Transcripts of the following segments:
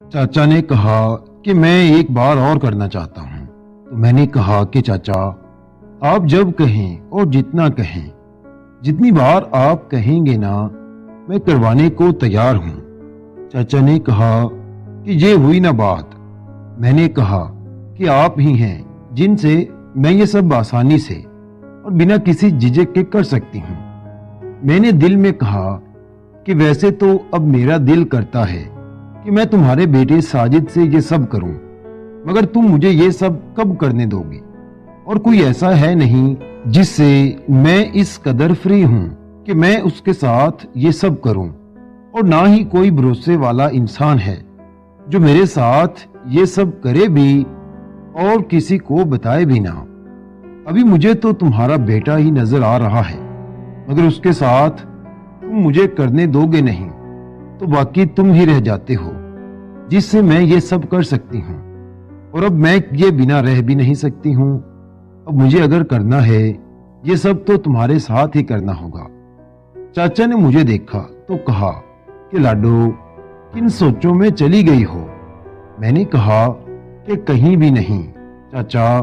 चाचा ने कहा कि मैं एक बार और करना चाहता हूँ। तो मैंने कहा कि चाचा, आप जब कहें और जितना कहें, जितनी बार आप कहेंगे ना, मैं करवाने को तैयार हूँ। चाचा ने कहा कि ये हुई ना बात। मैंने कहा कि आप ही हैं जिनसे मैं ये सब आसानी से और बिना किसी झिझक के कर सकती हूँ। मैंने दिल में कहा कि वैसे तो अब मेरा दिल करता है कि मैं तुम्हारे बेटे साजिद से ये सब करूं, मगर तुम मुझे ये सब कब करने दोगे? और कोई ऐसा है नहीं जिससे मैं इस कदर फ्री हूं कि मैं उसके साथ ये सब करूं, और ना ही कोई भरोसे वाला इंसान है जो मेरे साथ ये सब करे भी और किसी को बताए भी ना। अभी मुझे तो तुम्हारा बेटा ही नजर आ रहा है, मगर उसके साथ तुम मुझे करने दोगे नहीं तो बाकी तुम ही रह जाते हो जिससे मैं ये सब कर सकती हूँ। और अब मैं ये बिना रह भी नहीं सकती हूँ। अब मुझे अगर करना है ये सब तो तुम्हारे साथ ही करना होगा। चाचा ने मुझे देखा तो कहा कि लाडो, किन सोचों में चली गई हो? मैंने कहा कि कहीं भी नहीं चाचा,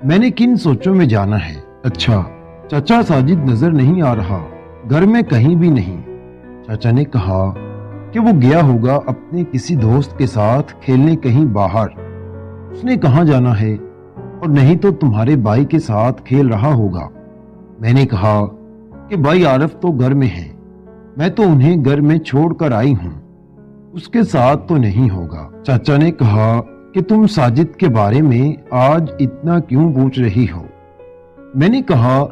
मैंने किन सोचों में जाना है? अच्छा चाचा, साजिद नजर नहीं आ रहा, घर में कहीं भी नहीं। चाचा ने कहा कि वो गया होगा अपने किसी दोस्त के साथ खेलने कहीं बाहर। उसने कहाँ जाना है? और नहीं तो तुम्हारे भाई के साथ खेल रहा होगा। मैंने कहा कि भाई आरफ तो घर में है, मैं तो उन्हें घर में छोड़कर आई हूँ, उसके साथ तो नहीं होगा। चाचा ने कहा कि तुम साजिद के बारे में आज इतना क्यों पूछ रही हो? मैंने कहा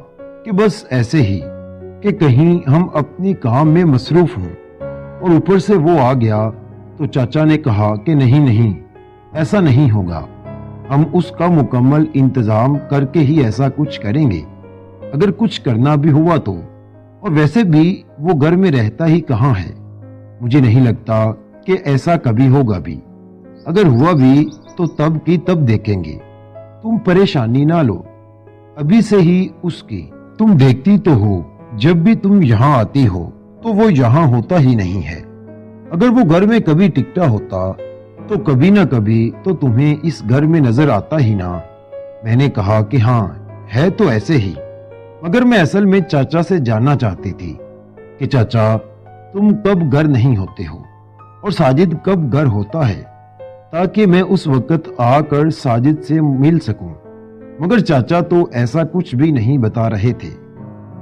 कि बस ऐसे ही कि कहीं हम अपनी काम में मसरूफ हों और ऊपर से वो आ गया। तो चाचा ने कहा कि नहीं नहीं, ऐसा नहीं होगा, हम उसका मुकम्मल इंतजाम करके ही ऐसा कुछ करेंगे, अगर कुछ करना भी हुआ तो। और वैसे भी वो घर में रहता ही कहाँ है, मुझे नहीं लगता कि ऐसा कभी होगा भी। अगर हुआ भी तो तब की तब देखेंगे, तुम परेशानी ना लो अभी से ही उसकी। तुम देखती तो हो जब भी तुम यहाँ आती हो तो वो यहाँ होता ही नहीं है। अगर वो घर में कभी टिकता होता तो कभी ना कभी तो तुम्हें इस घर में नजर आता ही ना। मैंने कहा कि हाँ है तो ऐसे ही, मगर मैं असल में चाचा से जानना चाहती थी कि चाचा, तुम कब घर नहीं होते हो और साजिद कब घर होता है, ताकि मैं उस वक्त आकर साजिद से मिल सकूं। मगर चाचा तो ऐसा कुछ भी नहीं बता रहे थे।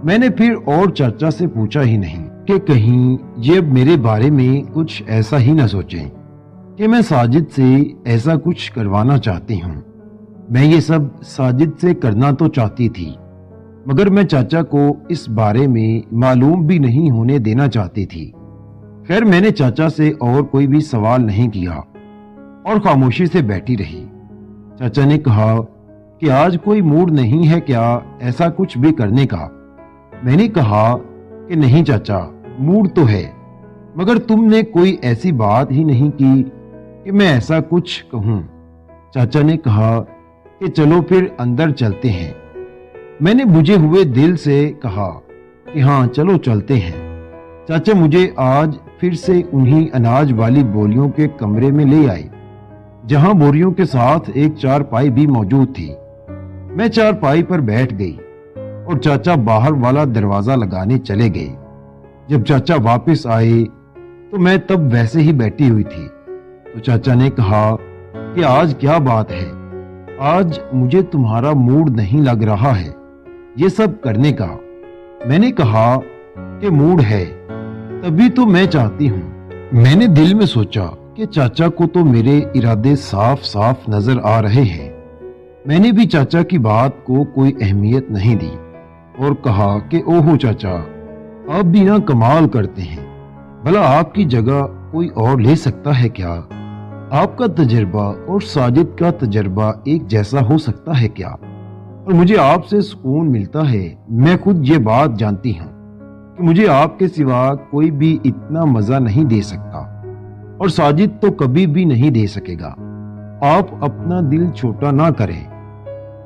मैंने फिर और चाचा से पूछा ही नहीं कि कहीं ये मेरे बारे में कुछ ऐसा ही ना सोचें कि मैं साजिद से ऐसा कुछ करवाना चाहती हूँ। मैं ये सब साजिद से करना तो चाहती थी, मगर मैं चाचा को इस बारे में मालूम भी नहीं होने देना चाहती थी। खैर, मैंने चाचा से और कोई भी सवाल नहीं किया और खामोशी से बैठी रही। चाचा ने कहा कि आज कोई मूड नहीं है क्या ऐसा कुछ भी करने का? मैंने कहा कि नहीं चाचा, मूड तो है, मगर तुमने कोई ऐसी बात ही नहीं की कि मैं ऐसा कुछ कहूं। चाचा ने कहा कि चलो फिर अंदर चलते हैं। मैंने बुझे हुए दिल से कहा कि हाँ चलो चलते हैं। चाचा मुझे आज फिर से उन्हीं अनाज वाली बोरियों के कमरे में ले आए, जहां बोरियों के साथ एक चारपाई भी मौजूद थी। मैं चारपाई पर बैठ गई और चाचा बाहर वाला दरवाजा लगाने चले गए। जब चाचा वापस आए तो मैं तब वैसे ही बैठी हुई थी। तो चाचा ने कहा कि आज क्या बात है, आज मुझे तुम्हारा मूड नहीं लग रहा है ये सब करने का। मैंने कहा कि मूड है, तभी तो मैं चाहती हूँ। मैंने दिल में सोचा कि चाचा को तो मेरे इरादे साफ साफ नजर आ रहे हैं। मैंने भी चाचा की बात को कोई अहमियत नहीं दी और कहा कि ओहो चाचा, आप भी ना कमाल करते हैं, भला आपकी जगह कोई और ले सकता है क्या? आपका तजर्बा और साजिद का तजर्बा एक जैसा हो सकता है क्या? और मुझे आपसे सुकून मिलता है। मैं खुद ये बात जानती हूँ कि मुझे आपके सिवा कोई भी इतना मजा नहीं दे सकता, और साजिद तो कभी भी नहीं दे सकेगा। आप अपना दिल छोटा ना करें।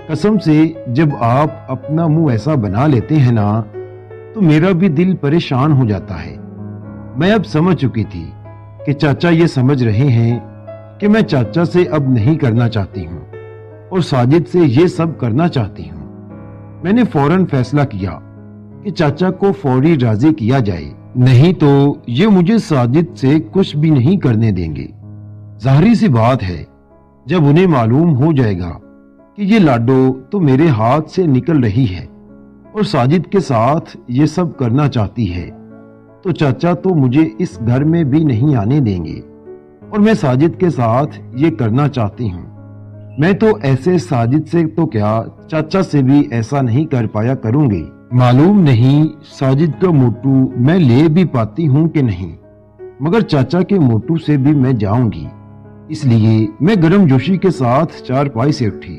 कसम से, जब आप अपना मुंह ऐसा बना लेते हैं ना, तो मेरा भी दिल परेशान हो जाता है। मैं अब समझ चुकी थी कि चाचा ये समझ रहे हैं کہ میں چاچا سے اب نہیں کرنا چاہتی ہوں اور ساجد سے یہ سب کرنا چاہتی ہوں۔ میں نے فوراً فیصلہ کیا کہ چاچا کو فوری راضی کیا جائے، نہیں تو یہ مجھے ساجد سے کچھ بھی نہیں کرنے دیں گے۔ ظاہری سی بات ہے، جب انہیں معلوم ہو جائے گا کہ یہ لاڈو تو میرے ہاتھ سے نکل رہی ہے اور ساجد کے ساتھ یہ سب کرنا چاہتی ہے، تو چاچا تو مجھے اس گھر میں بھی نہیں آنے دیں گے، اور میں ساجد کے ساتھ یہ کرنا چاہتی ہوں۔ میں تو ایسے ساجد سے تو کیا چاچا سے بھی ایسا نہیں کر پایا کروں گی۔ معلوم نہیں ساجد کا موٹو میں لے بھی پاتی ہوں کہ نہیں، مگر چاچا کے موٹو سے بھی میں جاؤں گی۔ اس لیے میں گرم جوشی کے ساتھ چارپائی سے اٹھی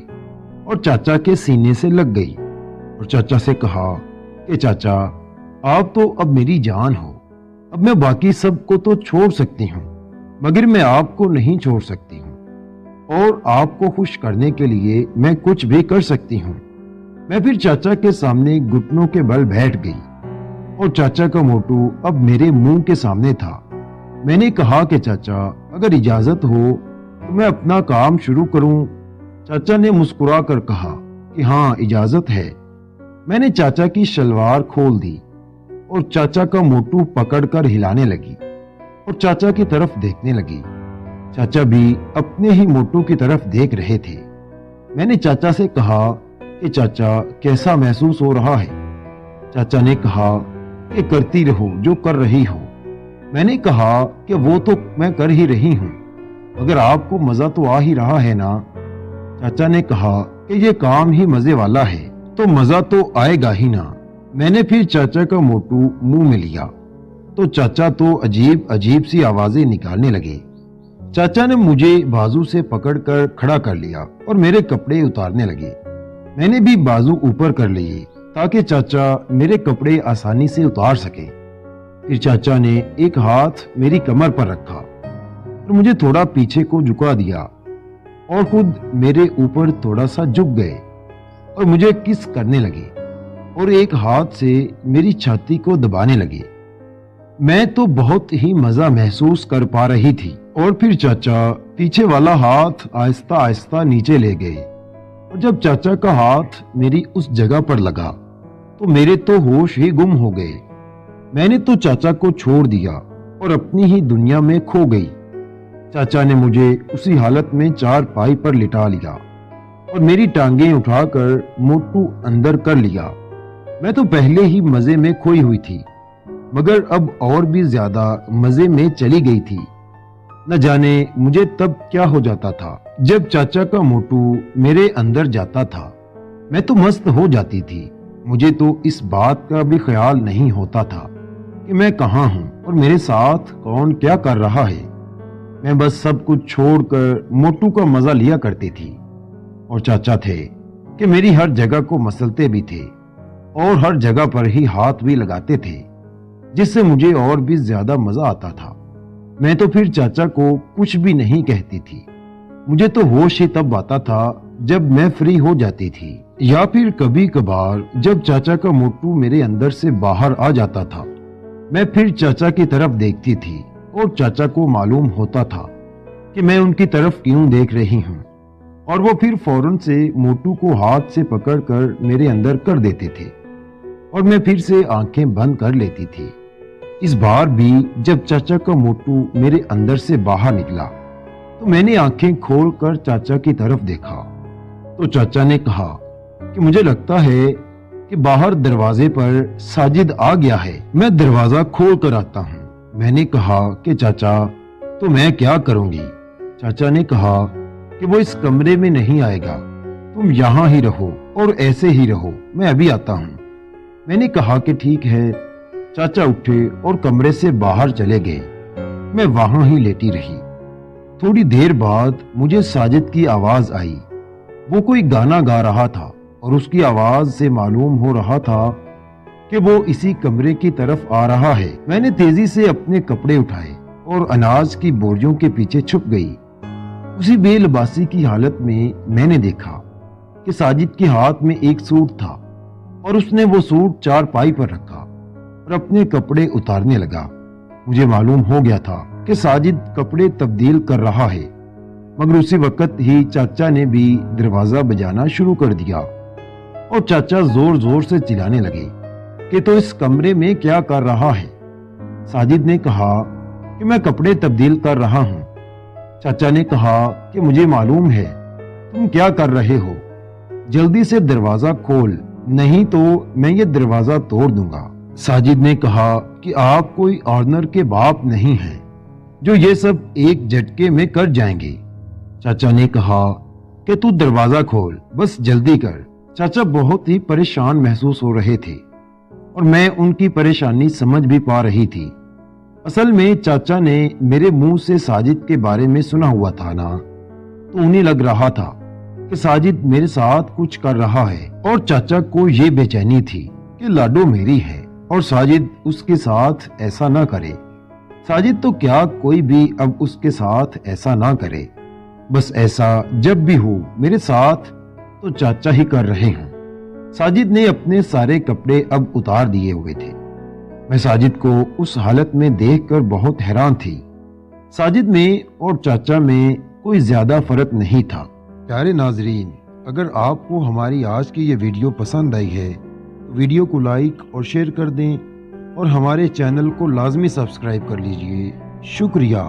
اور چاچا کے سینے سے لگ گئی اور چاچا سے کہا کہ چاچا آپ تو اب میری جان ہو، اب میں باقی سب کو تو چھوڑ سکتی ہوں مگر میں آپ کو نہیں چھوڑ سکتی ہوں، اور آپ کو خوش کرنے کے لیے میں کچھ بھی کر سکتی ہوں۔ میں پھر چاچا کے سامنے گھٹنوں کے بل بیٹھ گئی اور چاچا کا موٹو اب میرے منہ کے سامنے تھا۔ میں نے کہا کہ چاچا اگر اجازت ہو تو میں اپنا کام شروع کروں۔ چاچا نے مسکرا کر کہا کہ ہاں اجازت ہے۔ میں نے چاچا کی شلوار کھول دی اور چاچا کا موٹو پکڑ کر ہلانے لگی اور چاچا کی طرف دیکھنے لگی۔ چاچا بھی اپنے ہی موٹو کی طرف دیکھ رہے تھے۔ میں نے چاچا سے کہا کہ چاچا کیسا محسوس ہو رہا ہے؟ چاچا نے کہا کہ کرتی رہو جو کر رہی ہو۔ میں نے کہا کہ وہ تو میں کر ہی رہی ہوں، مگر آپ کو مزہ تو آ ہی رہا ہے نا؟ چاچا نے کہا کہ یہ کام ہی مزے والا ہے تو مزہ تو آئے گا ہی نا۔ میں نے پھر چاچا کا موٹو منہ میں لیا تو چاچا تو عجیب عجیب سی آوازیں نکالنے لگے۔ چاچا نے مجھے بازو سے پکڑ کر کھڑا کر لیا اور میرے کپڑے اتارنے لگے۔ میں نے بھی بازو اوپر کر لیے تاکہ چاچا میرے کپڑے آسانی سے اتار سکے۔ پھر چاچا نے ایک ہاتھ میری کمر پر رکھا اور مجھے تھوڑا پیچھے کو جھکا دیا اور خود میرے اوپر تھوڑا سا جھک گئے اور مجھے کس کرنے لگے اور ایک ہاتھ سے میری چھاتی کو دبانے لگے۔ میں تو بہت ہی مزہ محسوس کر پا رہی تھی، اور پھر چاچا پیچھے والا ہاتھ آہستہ آہستہ نیچے لے گئے، اور جب چاچا کا ہاتھ میری اس جگہ پر لگا تو میرے تو ہوش ہی گم ہو گئے۔ میں نے تو چاچا کو چھوڑ دیا اور اپنی ہی دنیا میں کھو گئی۔ چاچا نے مجھے اسی حالت میں چارپائی پر لٹا لیا اور میری ٹانگیں اٹھا کر موٹو اندر کر لیا۔ میں تو پہلے ہی مزے میں کھوئی ہوئی تھی، مگر اب اور بھی زیادہ مزے میں چلی گئی تھی۔ نہ جانے مجھے تب کیا ہو جاتا تھا جب چاچا کا موٹو میرے اندر جاتا تھا۔ میں تو مست ہو جاتی تھی۔ مجھے تو اس بات کا بھی خیال نہیں ہوتا تھا کہ میں کہاں ہوں اور میرے ساتھ کون کیا کر رہا ہے۔ میں بس سب کچھ چھوڑ کر موٹو کا مزہ لیا کرتی تھی، اور چاچا تھے کہ میری ہر جگہ کو مسلتے بھی تھے اور ہر جگہ پر ہی ہاتھ بھی لگاتے تھے، جس سے مجھے اور بھی زیادہ مزہ آتا تھا۔ میں تو پھر چاچا کو کچھ بھی نہیں کہتی تھی۔ مجھے تو ہوش ہی تب آتا تھا جب میں فری ہو جاتی تھی، یا پھر کبھی کبھار جب چاچا کا موٹو میرے اندر سے باہر آ جاتا تھا۔ میں پھر چاچا کی طرف دیکھتی تھی اور چاچا کو معلوم ہوتا تھا کہ میں ان کی طرف کیوں دیکھ رہی ہوں، اور وہ پھر فوراً سے موٹو کو ہاتھ سے پکڑ کر میرے اندر کر دیتے تھے اور میں پھر سے آنکھیں بند کر لیتی تھی۔ اس بار بھی جب چاچا کا موٹو میرے اندر سے باہر نکلا تو میں نے آنکھیں کھول کر چاچا کی طرف دیکھا تو چاچا نے کہا کہ مجھے لگتا ہے کہ باہر دروازے پر ساجد آ گیا ہے، میں دروازہ کھول کر آتا ہوں۔ میں نے کہا کہ چاچا تو میں کیا کروں گی؟ چاچا نے کہا کہ وہ اس کمرے میں نہیں آئے گا، تم یہاں ہی رہو اور ایسے ہی رہو، میں ابھی آتا ہوں۔ میں نے کہا کہ ٹھیک ہے۔ چاچا اٹھے اور کمرے سے باہر چلے گئے۔ میں وہاں ہی لیٹی رہی۔ تھوڑی دیر بعد مجھے ساجد کی آواز آئی۔ وہ کوئی گانا گا رہا تھا اور اس کی آواز سے معلوم ہو رہا تھا کہ وہ اسی کمرے کی طرف آ رہا ہے۔ میں نے تیزی سے اپنے کپڑے اٹھائے اور اناج کی بوریوں کے پیچھے چھپ گئی۔ اسی بے لباسی کی حالت میں نے دیکھا کہ ساجد کے ہاتھ میں ایک سوٹ تھا اور اس نے وہ سوٹ چارپائی پر رکھا اور اپنے کپڑے اتارنے لگا۔ مجھے معلوم ہو گیا تھا کہ ساجد کپڑے تبدیل کر رہا ہے मगर उसी वक्त ही चाचा ने भी दरवाजा बजाना शुरू कर दिया और चाचा जोर जोर से चिल्लाने लगे कि तो इस कमरे में क्या कर रहा है। साजिद ने कहा कि मैं कपड़े तब्दील कर रहा हूँ। चाचा ने कहा कि मुझे मालूम है तुम क्या कर रहे हो, जल्दी से दरवाजा खोल, नहीं तो मैं ये दरवाजा तोड़ दूंगा। साजिद ने कहा कि आप कोई ऑर्नर के बाप नहीं हैं जो ये सब एक झटके में कर जाएंगे। चाचा ने कहा कि तू दरवाजा खोल, बस जल्दी कर। चाचा बहुत ही परेशान महसूस हो रहे थे और मैं उनकी परेशानी समझ भी पा रही थी। असल में चाचा ने मेरे मुंह से साजिद के बारे में सुना हुआ था ना, तो उन्हें लग रहा था कि साजिद मेरे साथ कुछ कर रहा है और चाचा को ये बेचैनी थी कि लाडो मेरी है और साजिद उसके साथ ऐसा ना करे। साजिद तो क्या कोई भी अब उसके साथ ऐसा ना करे। बस ऐसा जब भी हो मेरे साथ तो चाचा ही कर रहे हैं। साजिद ने अपने सारे कपड़े अब उतार दिए हुए थे। मैं साजिद को उस हालत में देखकर बहुत हैरान थी। साजिद में और चाचा में कोई ज्यादा फर्क नहीं था। प्यारे नाजरीन, अगर आपको हमारी आज की ये वीडियो पसंद आई है तो वीडियो को लाइक और शेयर कर दें और हमारे चैनल को लाजमी सब्सक्राइब कर लीजिए। शुक्रिया।